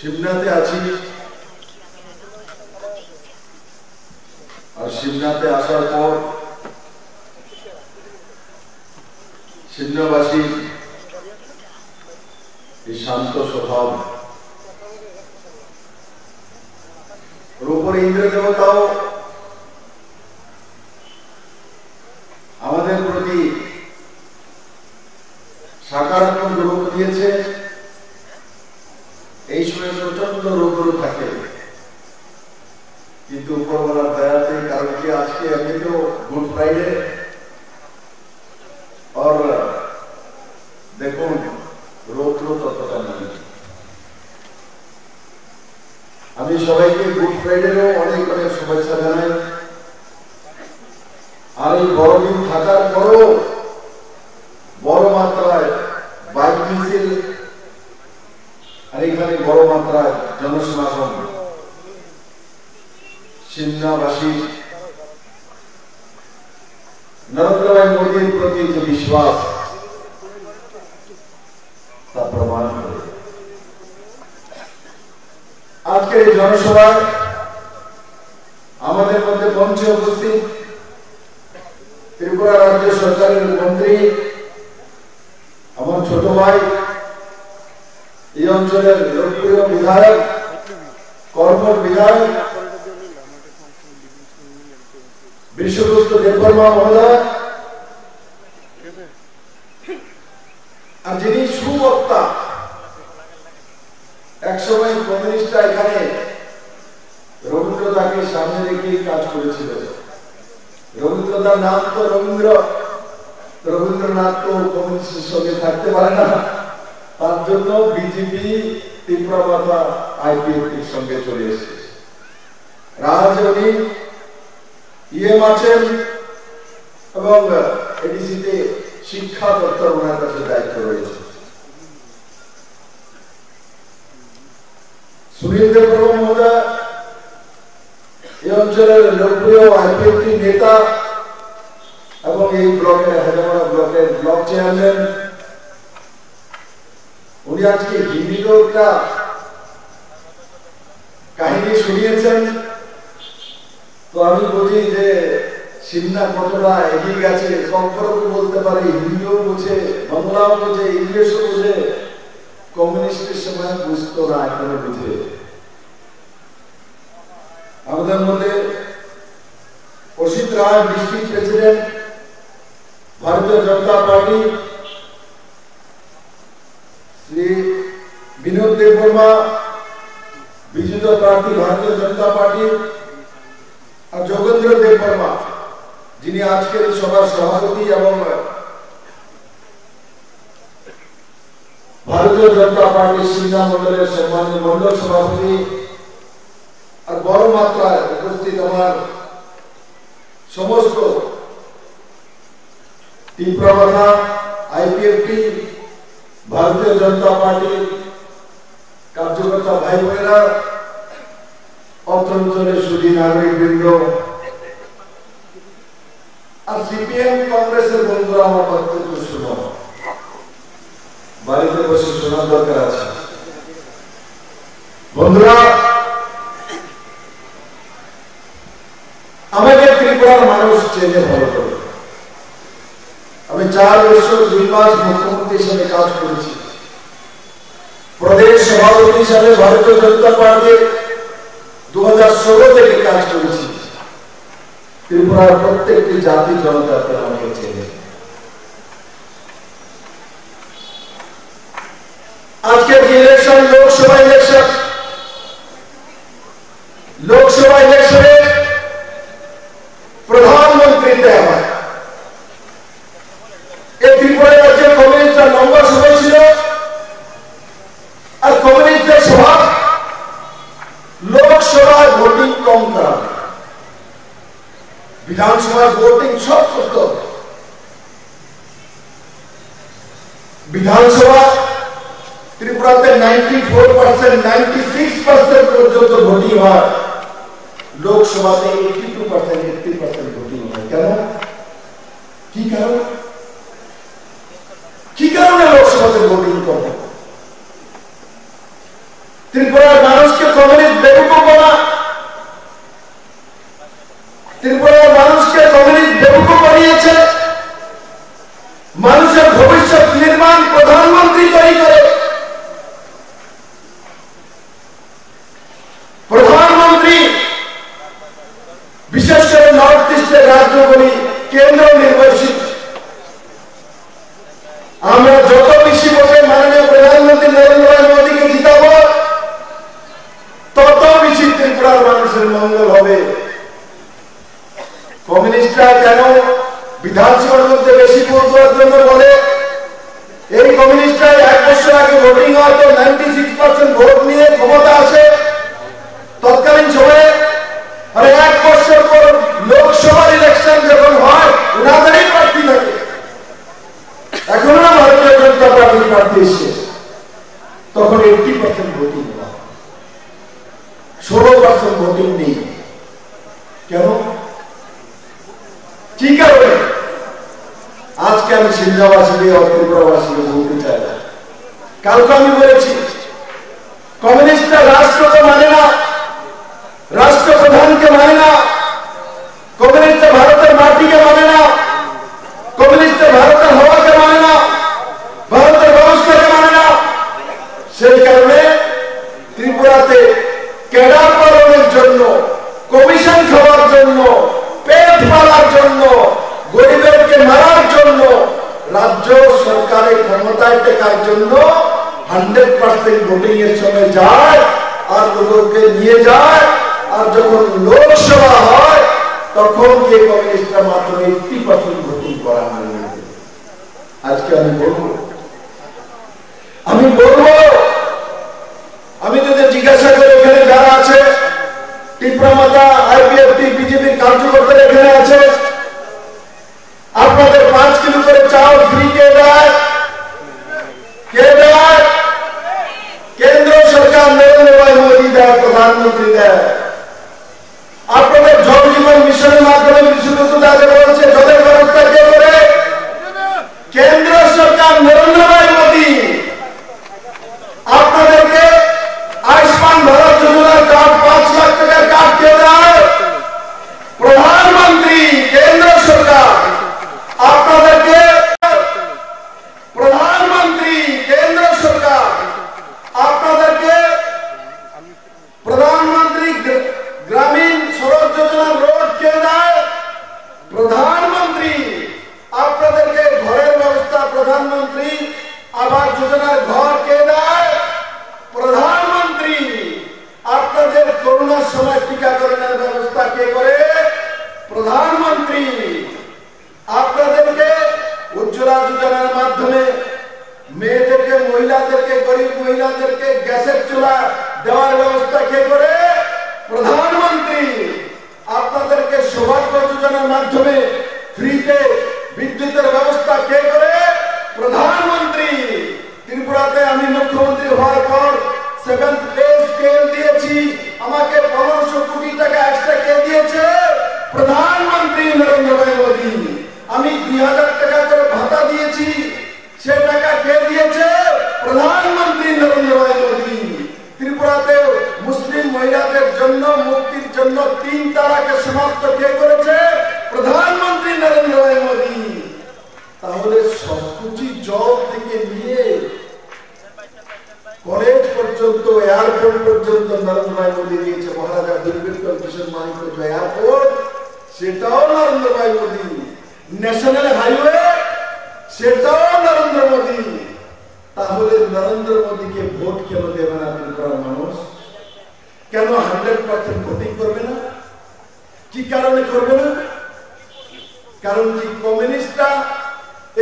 শিবনাথে আছি আর শিবনাথে আসার পর সিন্নবাসীর এই শান্ত স্বভাব ওর উপরে ইন্দ্র দেবতাও আমাদের প্রতি সাকারাত্মক রূপ দিয়েছে। এই সময় প্রচন্ড রোগরু থাকে, কিন্তু উপরওয়ালার দয়াতে, কারণ কি আজকে এমনি তো গুড ফ্রাইডে, আর দেখুন রৌদ্র ততটা নেই। আমি সবাইকে গুড ফ্রাইডেরও অনেক অনেক শুভেচ্ছা জানাই। আর এই বড়দিন থাকার পরও বড় মাত্রায় বাইক মিছিল আর এখানে বড় মাত্রায় জনসমাগম, সিমনাবাসী নরেন্দ্র ভাই মোদীর প্রতি যে বিশ্বাস তা প্রমাণ করে। আজকের এই জনসভায় আমাদের মধ্যে মঞ্চে উপস্থিত ত্রিপুরা রাজ্য সরকারের মন্ত্রী, আমার ছোট ভাই, এই অঞ্চলের লোকপ্রিয় বিধায়ক, কর্মঠ বিধায়ক বিশ্বগুপ্ত দেববর্মা মহোদয়, আর যিনি সুবক্তা, একসময় কমিউনিস্টরা এখানে রবীন্দ্রনাথকে সামনে রেখে কাজ করেছিল। রবীন্দ্রনাথ নাম তো রবীন্দ্রনাথ তো কমিউনিস্টের সঙ্গে থাকতে পারে না, তার জন্য বিজেপি তীব্রতা আইপিএফটির সঙ্গে চলে এসেছে। রাজনী ইএম আছেন এবং এডিসিতে শিক্ষা দপ্তর ওনার কাছে দায়িত্ব রয়েছে। সুনীল দেববর্মা মহোদয় এই অঞ্চলের লোকপ্রিয় আইপিএফটি নেতা এবং এই ব্লকের হাজারা ব্লকের ব্লক চেয়ারম্যান। উনি আজকে হিন্দিতে একটা কাহিনী শুনিয়েছেন। তো আমি বলি যে সিমনা কতটা এগিয়ে গেছে, কমফোর্টেবল বলতে পারে, হিন্দিও বোঝে, বাংলাও বোঝে, ইংলিশও বোঝে। কমিউনিস্টের সময় বুঝতো না, এখনো বুঝে। আমাদের মধ্যে অসিত রায় ডিস্ট্রিক্ট প্রেসিডেন্ট, ভারতীয় জনতা পার্টি, শ্রী বিনোদ দেববর্মা বিজেপি প্রার্থী ভারতীয় জনতা পার্টি, আর যোগেন্দ্র দেববর্মা যিনি আজকের সভার সভাপতি এবং ভারতীয় জনতা পার্টির সিমনা মন্ডলের সম্মানীয় মন্ডল সভাপতি। আর বড় মাত্রায় উপস্থিত আমার সমস্ত তীব্রতা আইপিএফটি, ভারতীয় জনতা পার্টির কার্যকর্তা ভাই বোনেরা, অত্র অঞ্চলের সুধী নাগরিক বৃন্দ, আর সিপিএম কংগ্রেসের বন্ধুরা, আমার বক্তব্য শুনো, বাড়িতে বসে শোনার দরকার আছে। বন্ধুরা, আমাদের ত্রিপুরার মানুষ চেনে ভালো করে। আমি 4 বছর 2 মাস মুখ্যমন্ত্রী হিসেবে কাজ করেছি, প্রদেশ সভাপতি হিসাবে ভারতীয় জনতা পার্টির 2016 থেকে কাজ করেছি। ত্রিপুরার প্রত্যেকটি জাতি জনতা আমাকে চেনে। আজকের যে ইলেকশন, লোকসভা ইলেকশনে প্রধানমন্ত্রী দেওয়া হয়। এই ত্রিপুরা রাজ্যের কমিউনিস্টরা লম্বা সময় ছিল, আর কমিউনিস্টদের স্বভাব লোকসভায় ভোটিং কম করা, বিধানসভায় ভোটিং সব করত। বিধানসভা ত্রিপুরাতে 94%, 96% পর্যন্ত ভোটিং হয়, লোকসভাতে 82%, 80% ভোটিং হয়। কেন? কি কারণে লোকসভাতে ভোটিং কম? ত্রিপুরার মানুষকে কমিউনিস্ট বেকুব বলা, ত্রিপুরার মানুষকে কমিউনিস্ট বেকুব বানিয়েছে। মানুষের ভবিষ্যৎ নির্মাণ প্রধানমন্ত্রী তৈরি করে। প্রধানমন্ত্রী বিশেষ করে নর্থ ইস্টের রাজ্যগুলি কেন্দ্র নির্বাচিত। আমরা যত বেশি ভোটে মাননীয় প্রধানমন্ত্রী নরেন্দ্র মোদীকে জিতাব, তত বেশি ত্রিপুরার মানুষের মঙ্গল হবে। কমিউনিস্টরা কেন বিধানসভার মধ্যে বেশি ভোট দেওয়ার জন্য বলে? এই কমিউনিস্টরা 1 বছর আগে ভোটিং হয় তো 96% ভোট নিয়ে ক্ষমতা আসে তৎকালীন সময়ে। আর 1 বছর পর লোকসভার ইলেকশন যখন হয় ওনাদেরই প্রার্থী থাকে। এখনো না ভারতীয় জনতা পার্টির প্রার্থী এসছে, তখন 80% ভোটিং হয়, 16% ভোটিং নেই। কেন? কি কারণে? আজকে আমি সিন্ধাবাসীকে ত্রিপুরাবাসীকে বলতে চাই না। কালকে আমি বলেছি কমিউনিস্টরা রাষ্ট্রকে মানে না, রাষ্ট্রপ্রধানকে মানে না, কমিউনিস্টরা ভারতের মাটিকে মানে না, কমিউনিস্টরা ভারতের হওয়াকে মানে না, ভারতের ব্যবস্থাকে মানে না। সেই কারণে ত্রিপুরাতে ক্যাডার পালনের জন্য, কমিশন খাওয়ার জন্য, পেট পালার জন্য, গরিবদেরকে মারার জন্য, রাজ্য সরকারের ক্ষমতায় টেকার জন্য 100% ভোটিং এর সময় যায় আর লোককে নিয়ে যায়। আর যখন লোকসভা হয় তখন যে কমিউনিস্টরা মাত্র 80% ভোটিং করা হয়। আজকে আমি বলবো আমি যদি জিজ্ঞাসা করি এখানে যারা আছে ত্রিপুরা মাতা আইপিএফটি বিজেপির কার্যকর্তারা এখানে আছে, আপনাদের 5 কিলো করে চাউল ফ্রি কে দেয়? কে দেয়? কেন্দ্র সরকার নরেন্দ্র ভাই মোদী দেয়, প্রধানমন্ত্রী দেয়। আপনাদের জল জীবন মিশনের মাধ্যমে বিশুদ্ধ দাঁড়িয়ে বলছে জলের ব্যবস্থা কে করে? কেন্দ্র সরকার নরেন্দ্র ভাই মোদী। আপনাদেরকে আয়ুষ্মান ভারত যোজনার কার্ড 5 লাখ টাকার কার্ড কে দেয়? প্রধানমন্ত্রী, কেন্দ্র সরকার। আপনাদেরকে প্রধানমন্ত্রী, কেন্দ্র সরকার। আপনাদেরকে প্রধানমন্ত্রী গ্রামীণ সড়ক যোজনার রোড কে দেয়? প্রধানমন্ত্রী। আপনাদেরকে ঘরের ব্যবস্থা প্রধানমন্ত্রী আবাস যোজনার ঘর কে দেয়? প্রধানমন্ত্রী। আপনাদের করোনার সময় টিকাকরণের ব্যবস্থা কে করে? প্রধানমন্ত্রী। আপনাদেরকে উজ্জ্বলা যোজনার মাধ্যমে মেয়েদেরকে, মহিলাদেরকে, গরিব মহিলাদেরকে গ্যাসের চুলা দেওয়ার ব্যবস্থা কে করে? প্রধানমন্ত্রী। আপনাদেরকে সৌভাগ্য যোজনার মাধ্যমে ফ্রিতে বিদ্যুতের ব্যবস্থা কে করে? প্রধানমন্ত্রী। ত্রিপুরাতে আমি মুখ্যমন্ত্রী হওয়ার পর 7th পে স্কেল দিয়েছি, আমাকে 1500 কোটি টাকা এক্সট্রা কে দিয়েছে? প্রধানমন্ত্রী নরেন্দ্র ভাই মোদী। আমি 2000 টাকা করে ভাতা দিয়েছি, সে টাকা কে দিয়েছে? প্রধানমন্ত্রী নরেন্দ্র ভাই মোদী। ত্রিপুরাতে মুসলিম মহিলাদের জন্য মুক্তির জন্য 3 তালাকে সমাপ্ত কে করেছে? প্রধানমন্ত্রী নরেন্দ্র ভাই মোদী। তাহলে সবকিছু জল থেকে নিয়ে কলেজ পর্যন্ত, এয়ারপোর্ট পর্যন্ত নরেন্দ্র ভাই মোদী দিয়েছে। মহারাজা দুর্গাপুর কিশোর মানিক এয়ারপোর্ট, সেটাও নরেন্দ্র ভাই মোদী। ন্যাশনাল হাইওয়ে, সেটাও নরেন্দ্র মোদী। তাহলে নরেন্দ্র মোদীকে ভোট কেন দেবে না ত্রিপুরার মানুষ? কেন 100% ভোটিং করবে না? কি কারণে করবে না? কারণ কি কমিউনিস্টরা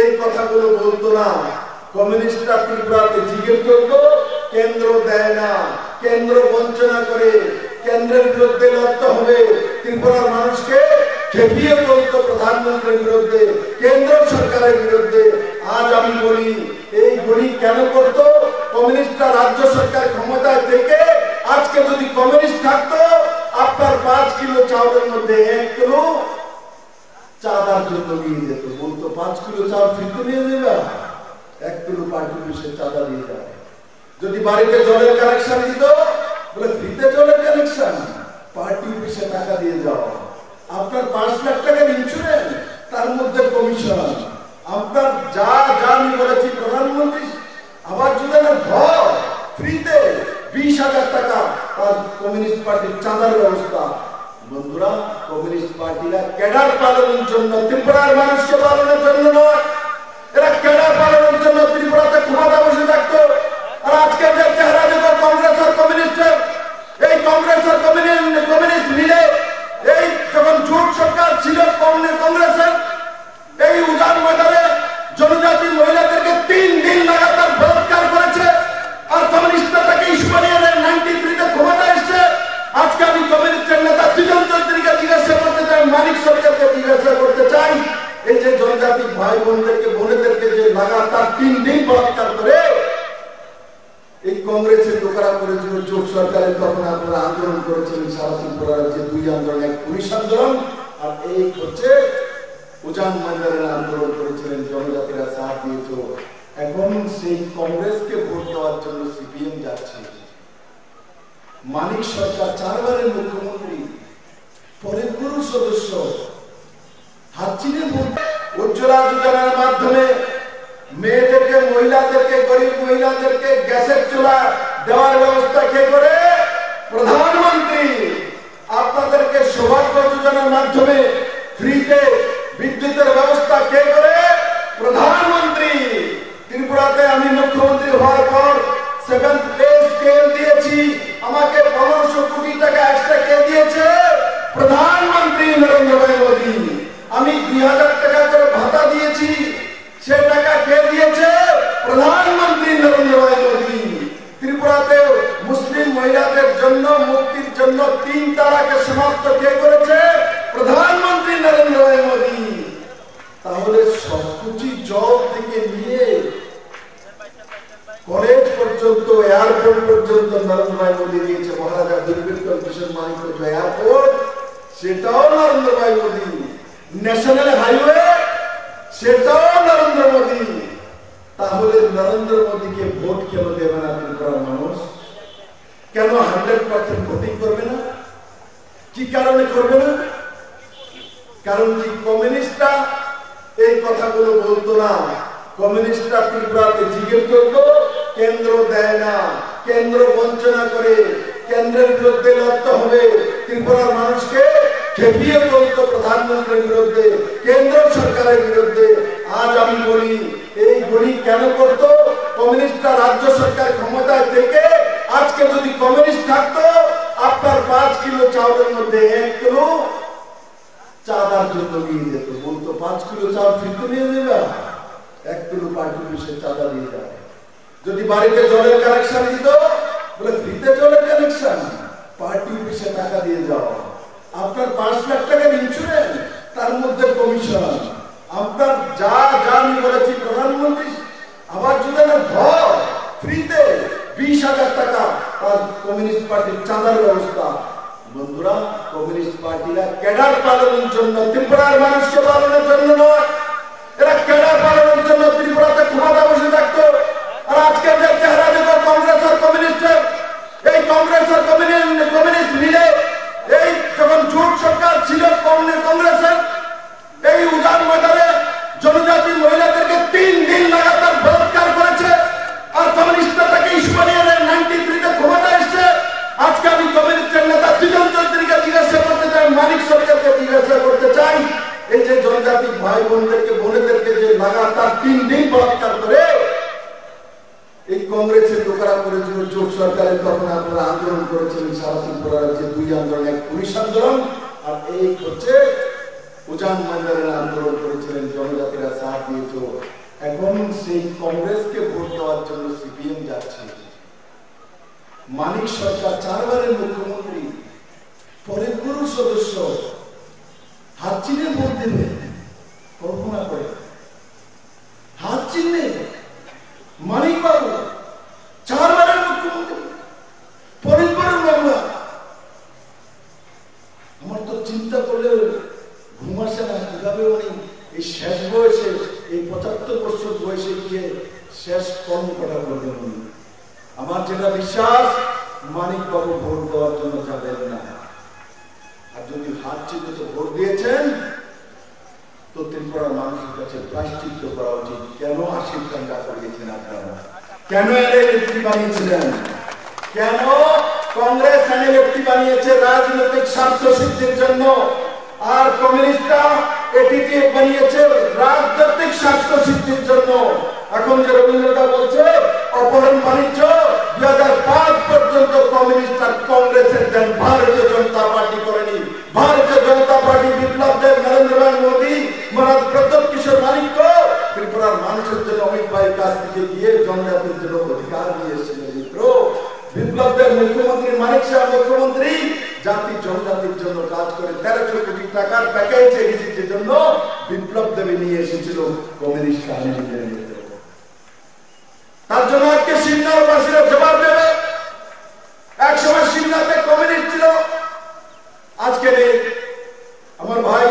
এই কথাগুলো বলতো না। কমিউনিস্টরা ত্রিপুরাতে জিজ্ঞেস করতো, কেন্দ্র দেয় না, কেন্দ্র বঞ্চনা করে, কেন্দ্রের বিরুদ্ধে লড়তে হবে। ত্রিপুরার মানুষকে খেপিয়ে বলতো প্রধানমন্ত্রীর বিরুদ্ধে, কেন্দ্র সরকারের বিরুদ্ধে। আজ আমি বলি এই গুলি কেন করতো? কমিউনিস্টরা রাজ্য সরকার ক্ষমতায় থেকে আজকে যদি কমিউনিস্ট থাকতো, আপনার 5 কিলো চাউলের মধ্যে 1 কিলো চাঁদার জন্য নিয়ে যেত। বলতো 5 কিলো চাউল ফ্রিতে নিয়ে যাবে, 1 কিলো পার্টি অফিসে চাঁদা নিয়ে যাবে। যদি বাড়িতে জলের কানেকশন দিত, বলে ফ্রিতে জলের কানেকশন, পার্টি অফিসে টাকা দিয়ে যাও। আপনার 5 লাখ টাকার ইন্স্যুরেন্স, তার মধ্যে কমিশন। আপনার যা যা আমি বলেছি, প্রধানমন্ত্রী আবাস যোজনার ঘর ফ্রিতে 20,000 টাকা, তার কমিউনিস্ট পার্টির চাঁদার ব্যবস্থা। বন্ধুরা, কমিউনিস্ট পার্টিরা ক্যাডার পালনের জন্য, ত্রিপুরার মানুষকে পালনের জন্য নয়, এরা ক্যাডার পালনের জন্য ত্রিপুরাতে ক্ষমতা বসে থাকতো। আর আজকে যে চেহারা দেখো কংগ্রেস আর কমিউনিস্টের, এই কংগ্রেস আর কমিউনিস্ট মিলে, এই যখন জোট সরকার ছিল কংগ্রেসের, এই উজান ময়দানে জনজাতি মহিলাদেরকে 3 দিন লাগাতার বলাৎকার করেছে। আর কমিউনিস্টরা তাকে ইস্যু বানিয়ে 93-তে ক্ষমতা এসছে। আজকে আমি কমিউনিস্টের নেতা সৃজন চৌধুরীকে জিজ্ঞাসা করতে চাই, মানিক সরকারকে জিজ্ঞাসা করতে চাই, এই যে জনজাতি ভাই বোনদেরকে বোনেদেরকে যে লাগাতার 3 দিন বলাৎকার করে এই কংগ্রেসের লোকেরা করেছিল জোট সরকারের, তখন আপনারা আন্দোলন করেছিলেন সারা ত্রিপুরার যে 2 আন্দোলন, এক পুলিশ আন্দোলন আর এই হচ্ছে উজান ময়দানের আন্দোলন করেছিলেন, জনজাতিরা সাথ দিয়েছিল। এখন সেই কংগ্রেসকে ভোট দেওয়ার জন্য সিপিএম যাচ্ছে। মানিক সরকার 4 বারের মুখ্যমন্ত্রী, পরিপুরুষ সদস্য, হাতচিনে ভোট। উজ্জ্বলা যোজনার মাধ্যমে মেয়েদেরকে, মহিলাদেরকে, গরিব মহিলাদেরকে গ্যাসের চুলা দেওয়ার ব্যবস্থা কে করে? প্রধানমন্ত্রী। আপনাদেরকে সৌভাগ্য যোজনার মাধ্যমে ফ্রিতে বিদ্যুতের ব্যবস্থা কে করে? প্রধানমন্ত্রী। ত্রিপুরাতে আমি মুখ্যমন্ত্রী হওয়ার পর 7th পে স্কেল দিয়েছি, আমাকে 1500 কোটি টাকা এক্সট্রা কে দিয়েছে? প্রধানমন্ত্রী নরেন্দ্র ভাই মোদী। আমি 2000 টাকা করে ভাতা দিয়েছি, সে টাকা কে দিয়েছে? প্রধানমন্ত্রী নরেন্দ্র ভাই মোদী। ত্রিপুরাতে মুসলিম মহিলাদের জন্য মুক্তির জন্য 3 তালাকে সমাপ্ত কে করেছে? প্রধানমন্ত্রী নরেন্দ্র ভাই মোদী। তাহলে সবকিছু জল থেকে নিয়ে কলেজ পর্যন্ত, এয়ারপোর্ট পর্যন্ত নরেন্দ্র ভাই মোদী দিয়েছে। মহারাজা দুর্ভিক্ষণ কিশোর মানিক এয়ারপোর্ট, সেটাও নরেন্দ্র ভাই মোদী। ন্যাশনাল হাইওয়ে, সেটাও নরেন্দ্র মোদী। তাহলে নরেন্দ্র মোদীকে ভোট কেন দেবে না ত্রিপুরার মানুষ? কেন 100% ভোটিং করবে না? কি কারণে করবে না? কারণ কি কমিউনিস্টরা এই কথাগুলো বলতো না। কমিউনিস্টরা ত্রিপুরাতে জিজ্ঞেস করতো, কেন্দ্র দেয় না, কেন্দ্র বঞ্চনা করে, কেন্দ্রের বিরুদ্ধে লড়তে হবে। ত্রিপুরার মানুষকে খেপিয়ে বলতো প্রধানমন্ত্রীর বিরুদ্ধে, কেন্দ্র সরকারের বিরুদ্ধে। আজ আমি বলি, এই গুলি কেন করতো? কমিউনিস্টরা রাজ্য সরকার ক্ষমতায় থেকে আজকে যদি কমিউনিস্ট থাকতো, আপনার 5 কিলো চাউলের মধ্যে 1 কিলো চাঁদার জন্য নিয়ে যেত। বলতো 5 কিলো চাউল ফিরতে নিয়ে যাবে, 1 কিলো পার্টি অফিসে চাঁদা দিয়ে যাবে। যদি বাড়িতে জলের কানেকশন দিত, বলে ফ্রিতে জলের কানেকশন, পার্টি অফিসে টাকা দিয়ে যাও। আপনার 5 লাখ টাকার ইন্স্যুরেন্স, তার মধ্যে কমিশন। আপনার যা যা আমি বলেছি, প্রধানমন্ত্রী আবাস যোজনার ঘর ফ্রিতে 20,000 টাকা, তার কমিউনিস্ট পার্টির চাঁদার ব্যবস্থা। বন্ধুরা, কমিউনিস্ট পার্টিরা ক্যাডার পালনের জন্য, ত্রিপুরার মানুষকে পালনের জন্য নয়, এরা ক্যাডার পালনের জন্য ত্রিপুরাতে ক্ষমতা বসে থাকতো। আর আজকে যে চেহারা দেখো কংগ্রেস আর কমিউনিস্টের, এই কংগ্রেস আর কমিউনিস্ট মিলে, এই যখন জোট সরকার ছিল কংগ্রেসের, এই উজান ময়দানে জনজাতি মহিলাদেরকে 3 দিন লাগাতার বলাৎকার করেছে। আর কমিউনিস্টরা তাকে ইস্যু বানিয়ে 93-তে ক্ষমতা এসছে। আজকে আমি কমিউনিস্টের নেতা সৃজন চৌধুরীকে জিজ্ঞাসা করতে চাই, মানিক সরকারকে জিজ্ঞাসা করতে চাই, এই যে জনজাতি ভাই বোনদেরকে বোনেদেরকে যে লাগাতার 3 দিন বলাৎকার করে এই কংগ্রেসের লোকেরা করেছিল জোট সরকারের, তখন আপনারা আন্দোলন করেছিলেন সারা ত্রিপুরার যে 2 আন্দোলন, এক পুলিশ আন্দোলন আর এই হচ্ছে উজান ময়দানের আন্দোলন করেছিলেন, জনজাতিরা সাথ দিয়েছিল। এখন সেই কংগ্রেসকে ভোট দেওয়ার জন্য সিপিএম যাচ্ছে। মানিক সরকার 4 বারের মুখ্যমন্ত্রী, পরিপুরুষ সদস্য, হাত চিহ্নে ভোট দেবে। কল্পনা করে, হাত চিহ্নে মানিক বাবু 4 বারের মুখ্যমন্ত্রী, পরিপুরের বাংলা। আমার তো চিন্তা করলে ঘুম আসে না, কিভাবে উনি এই শেষ বয়সে, এই 75 বছর বয়সে গিয়ে শেষ কর্মকর্তা করবেন উনি। আমার যেটা বিশ্বাস, মানিক বাবু ভোট দেওয়ার জন্য যাবেন না। আর যদি হাত চিহ্নিত ভোট দিয়েছেন তো ত্রিপুরার মানুষের কাছে প্রায়শ্চিত্ত করা উচিত। কেন আশির দাঙ্গা করিয়েছেন আপনারা? কেন এনে ব্যক্তি বানিয়েছিলেন? কেন কংগ্রেস এনে ব্যক্তি বানিয়েছে রাজনৈতিক স্বার্থ সিদ্ধির জন্য, আর কমিউনিস্টরা এটিকে বানিয়েছে রাজনৈতিক স্বার্থ সিদ্ধির জন্য। এখন যে রবীন্দ্রনাথ বলছে অপহরণ বাণিজ্য 2005 পর্যন্ত কমিউনিস্ট আর কংগ্রেসের দেন, ভারতীয় জনতা পার্টি করেনি। ভারতীয় জনতা পার্টি বিপ্লব দেব, নরেন্দ্র ভাই মোদী, মহারাজ প্রতাপ কিশোর মানিক্য ত্রিপুরার মানুষের জন্য অমিত ভাইয়ের কাছ থেকে গিয়ে জনজাতির জন্য অধিকার নিয়ে এসেছিলেন। মিত্র, বিপ্লব দেব মুখ্যমন্ত্রী, মানিক শাহ মুখ্যমন্ত্রী জাতি জনজাতির জন্য কাজ করে 1300 কোটি টাকার প্যাকেজ এগিয়েছে জন্য বিপ্লব দেব নিয়ে এসেছিল কমিউনিস্ট আন্দোলনের। তার জন্য আজকে সিন্নাবাসীরা জবাব দেবে। একসময় সিন্নাতে কমিউনিস্ট ছিল, আজকে নেই। আমার ভাই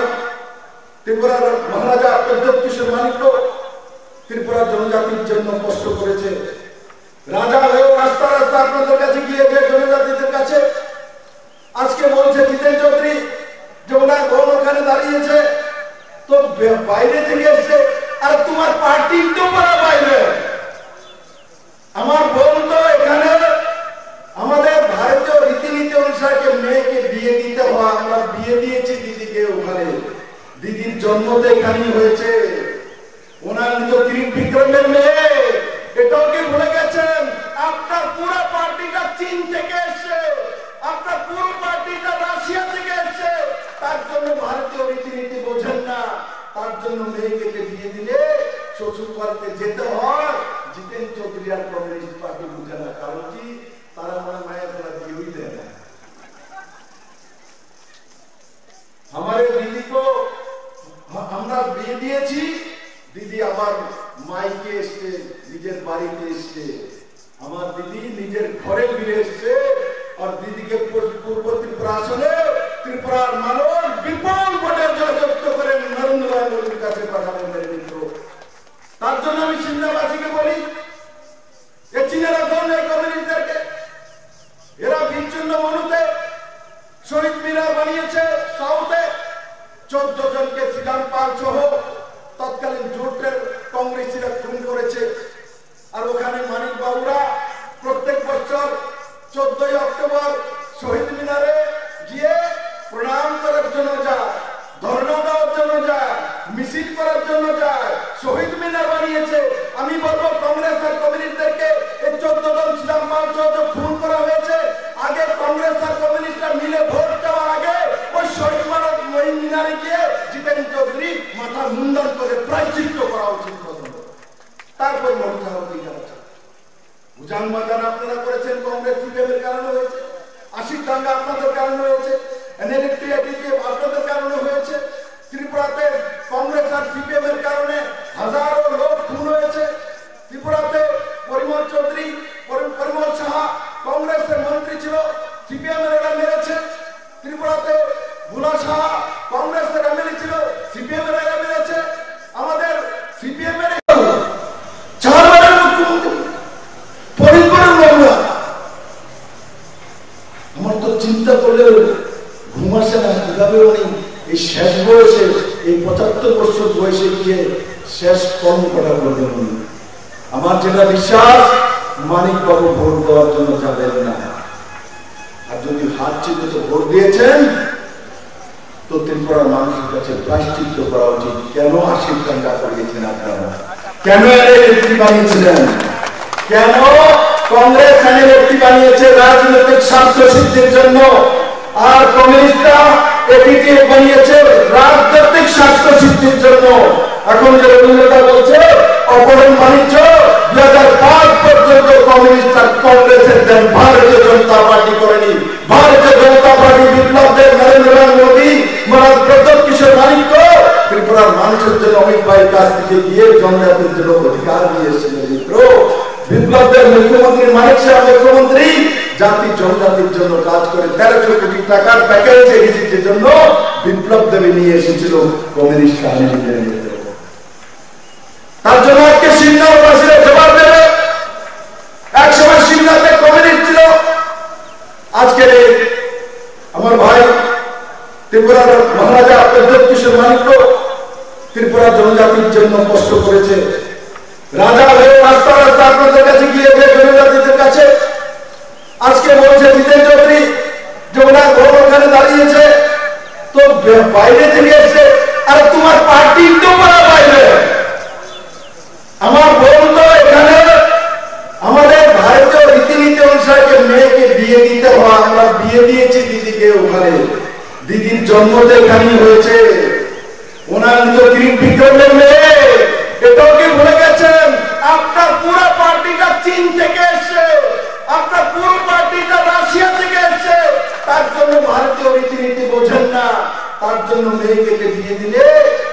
ত্রিপুরার মহারাজা প্রদ্যোৎ কিশোর মানিক্য ত্রিপুরার জনজাতির জন্য কষ্ট করেছে। রাজা হয়েও রাস্তা রাস্তা আপনাদের কাছে গিয়েছে জনজাতিদের কাছে। আজকে বলছে জিতেন চৌধুরী যে ওনার বোন ওখানে দাঁড়িয়েছে, তো বাইরে থেকে এসছে, আর তোমার পার্টি তো পড়া বাইরে। আমার বোন তো এখানে আমাদের ভারতীয় রীতিনীতি অনুসারে মেয়েকে বিয়ে দিতে হয়, আমরা বিয়ে দিয়েছি দিদিকে ওখানে। দিদির জন্ম তো এখানেই হয়েছে। ওনার তো ত্রিবিক্রমের মেয়ে, এটাও কি ভুলে গেছেন? আপনার পুরো পার্টিটা চীন থেকে এসছে, আপনার পুরো পার্টিটা রাশিয়া থেকে এসছে। তার জন্য ভারতীয় রীতিনীতি বোঝেন না, তার জন্য মেয়েকে বিয়ে দিলে শ্বশুর বাড়িতে যেতে হয়। জিতেন চৌধুরী আর কমিউনিস্ট পার্টি বুঝে না, কারণ কি তারা মনে মায়া তারা বিয়েই দেয় না। আমার দিদি তো আমরা বিয়ে দিয়েছি, দিদি আমার মাইকে এসছে, নিজের বাড়িতে এসছে। আমার দিদি নিজের ঘরে ফিরে এসছে, আর দিদিকে পূর্ব ত্রিপুরা আসনে ত্রিপুরার মানুষ বিপুল ভোটে জয়যুক্ত করে নরেন্দ্র ভাই মোদীর কাছে পাঠাবেন। মিত্র, তার জন্য আমি সিন্নাবাসীকে বলি, এ চিনে রাখুন এই কমিউনিস্টদেরকে। এরা বিচ্ছিন্ন মনুতে শহীদ মিনার বানিয়েছে সাউথে, 14 জনকে শ্রীরাম পাল সহ তৎকালীন জোটের কংগ্রেসীরা খুন করেছে। আর ওখানে মানিক বাবুরা প্রত্যেক বছর 14 অক্টোবর শহীদ মিনারে গিয়ে প্রণাম করার জন্য যায়, ধর্ণা দেওয়ার জন্য যায়, মিছিল করার জন্য যায়। শহীদ মিনার বানিয়েছে। আমি বলবো কংগ্রেস আর কমিউনিস্টদেরকে, এই 14 জন শ্রীরাম পাল সহ খুন করা হয়েছে, আগে কংগ্রেস আর কমিউনিস্টরা মিলে ভোট দেওয়ার আগে ওই শহীদ মিনারে গিয়ে জিতেন চৌধুরী মাথা মুন্ডন করে প্রায়শ্চিত্ত করা উচিত। তারপর মমতা অধিকার আছে। উজান বাগান আপনারা করেছেন, কংগ্রেস সিপিএমের কারণে হয়েছে। আশির দাঙ্গা আপনাদের কারণে হয়েছে, এনএলএফটি আপনাদের কারণে হয়েছে। ত্রিপুরাতে কংগ্রেস আর সিপিএমের কারণে হাজারো লোক খুন হয়েছে। ত্রিপুরাতে পরিমল চৌধুরী, পরিমল সাহা কংগ্রেসের মন্ত্রী ছিল, সিপিএমের এরা মেরেছে। ত্রিপুরাতে বুলা সাহা কংগ্রেসের এমএলএ ছিল, সিপিএমের এরা মেরেছে। আমাদের সিপিএমের 4 বারের মুখ্যমন্ত্রী পরিবারের মামলা। আমার তো চিন্তা করলে ঘুম আসে না, কিভাবে উনি এই শেষ বয়সে, এই 75 বছর বয়সে গিয়ে শেষ কর্মকর্তা করবেন উনি। আমার যেটা বিশ্বাস, মানিক বাবু ভোট দেওয়ার জন্য যাবেন না। আর যদি হাত চিহ্নিত ভোট দিয়েছেন তো ত্রিপুরার মানুষের কাছে প্রায়শ্চিত্ত করা উচিত। কেন আশির দাঙ্গা করিয়েছেন আপনারা? কেন এনে ব্যক্তি বানিয়েছিলেন? কেন কংগ্রেস এনে ব্যক্তি বানিয়েছে রাজনৈতিক স্বার্থ সিদ্ধির জন্য, আর কমিউনিস্টরা এটিকে বানিয়েছে রাজনৈতিক স্বার্থ সিদ্ধির জন্য। এখন যে রবীন্দ্রনাথ বলছে অপহরণ বাণিজ্য 2005 পর্যন্ত কমিউনিস্ট আর কংগ্রেসের দেন, ভারতীয় জনতা পার্টি করেনি। ভারতীয় জনতা পার্টি বিপ্লব দেব, নরেন্দ্র ভাই মোদী, মহারাজ প্রতাপ কিশোর মানিক্য ত্রিপুরার মানুষের জন্য অমিত ভাইয়ের কাছ থেকে গিয়ে জনজাতির জন্য অধিকার নিয়ে এসেছিলেন। মিত্র, বিপ্লব দেব মুখ্যমন্ত্রী, মানিক শাহ মুখ্যমন্ত্রী জাতি জনজাতির জন্য কাজ করে 1300 কোটি টাকার প্যাকেজ এগিয়েছে জন্য বিপ্লব দেব নিয়ে এসেছিল কমিউনিস্ট আন্দোলনের। তার জন্য আজকে সিন্নাবাসীরা জবাব দেবে। একসময় সিন্না আজকের এই আমার ভাই ত্রিপুরার মহারাজা প্রদ্যোৎ কিশোর মানিক্য ত্রিপুরা জনজাতির জন্য কষ্ট করেছে। রাজা হয়ে রাস্তা রাস্তা আপনাদের কাছে গিয়েছে জনজাতিদের কাছে। আজকে বলছে জিতেন চৌধুরী যে ওনার ঘর ওখানে দাঁড়িয়েছে তো বাইরে থেকে এসছে, আর তোমার পার্টির তো বলা বাইরে। আমার বোন তো এখানে আমাদের ভারতীয় রীতিনীতি অনুসারে মেয়েকে বিয়ে দিতে হয়, আমরা বিয়ে দিয়েছি দিদিকে ওখানে, দিদির জন্ম তো এখানেই হয়েছে। ওনার তো গ্রিক বিক্রমের মেয়ে, এটাও কি ভুলে গেছেন? আপনার পুরো পার্টিটা চীন থেকে এসছে, আপনার পুরো পার্টিটা রাশিয়া থেকে এসছে। তার জন্য ভারতীয় রীতিনীতি বোঝেন না, তার জন্য মেয়েকে বিয়ে দিলে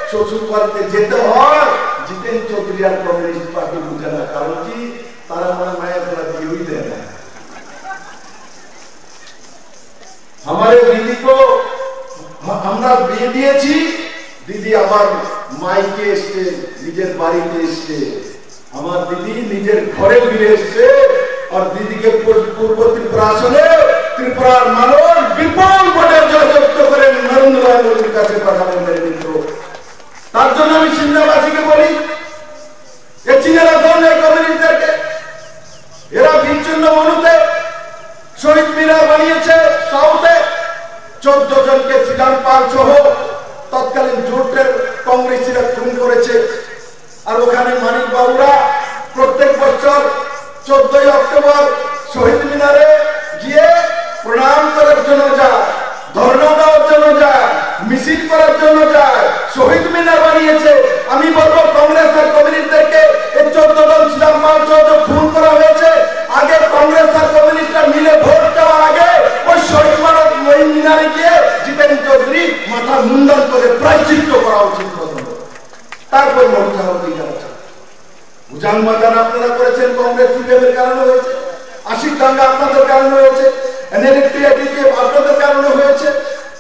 শ্বশুর বাড়িতে যেতে হয়। জিতেন চৌধুরী আর কমিউনিস্ট পার্টি বুঝে না, কারণ কি তারা মনে মায়ের তোরা বিয়েই দেয় না। हमारे दीदी को আমরা বিয়ে দিয়েছি, দিদি আবার মাইকে এসছে, নিজের বাড়িতে এসছে। আমার দিদি নিজের ঘরে ফিরে এসছে। আর দিদিকে পূর্ব ত্রিপুরা আসনে ত্রিপুরার মানুষ বিপুল ভোটে জয়যুক্ত করে নরেন্দ্র মোদীর কাছে পাঠাবেন মিত্র। তার জন্য আমি সিমলাবাসীকে বলি, এ চীনেরা দল এই কমিউনিস্টদেরকে, এরা বিচ্ছিন্ন মনুতে শহীদ মিনার বানিয়েছে। সাউথে 14 জনকে শ্রীরাম পাল সহ তৎকালীন জোটের কংগ্রেসীরা খুন করেছে। আর ওখানে মানিক বাবুরা প্রত্যেক বছর 14 অক্টোবর শহীদ মিনারে গিয়ে প্রণাম করার জন্য যায়, ধর্ণা দেওয়ার জন্য যায়, মিছিল করার জন্য যায়। শহীদ মিনার বানিয়েছে। আমি বলবো কংগ্রেস আর কমিউনিস্টদেরকে এই 14 জন শ্রীরাম পাল সহ খুন করা হয়েছে, আগে কংগ্রেস আর কমিউনিস্টরা মিলে ভোট দেওয়ার আগে ওই শহীদ মিনারে গিয়ে জিতেন চৌধুরী মাথা মুন্ডন করে প্রায়শ্চিত্ত করা উচিত। তারপর ভোট দেওয়ার অধিকার আছে। উজান ময়দান আপনারা করেছেন, কংগ্রেস সিপিএমের কারণে হয়েছে। আশিক দাঙ্গা আপনাদের কারণে হয়েছে, এনএলএফটি আপনাদের কারণে হয়েছে।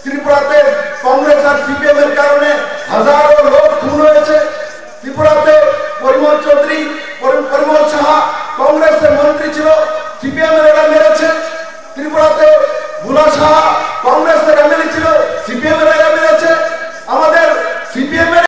ত্রিপুরাতে কংগ্রেস আর সিপিএমের কারণে হাজারো লোক খুন হয়েছে। ত্রিপুরাতে পরিমল চৌধুরী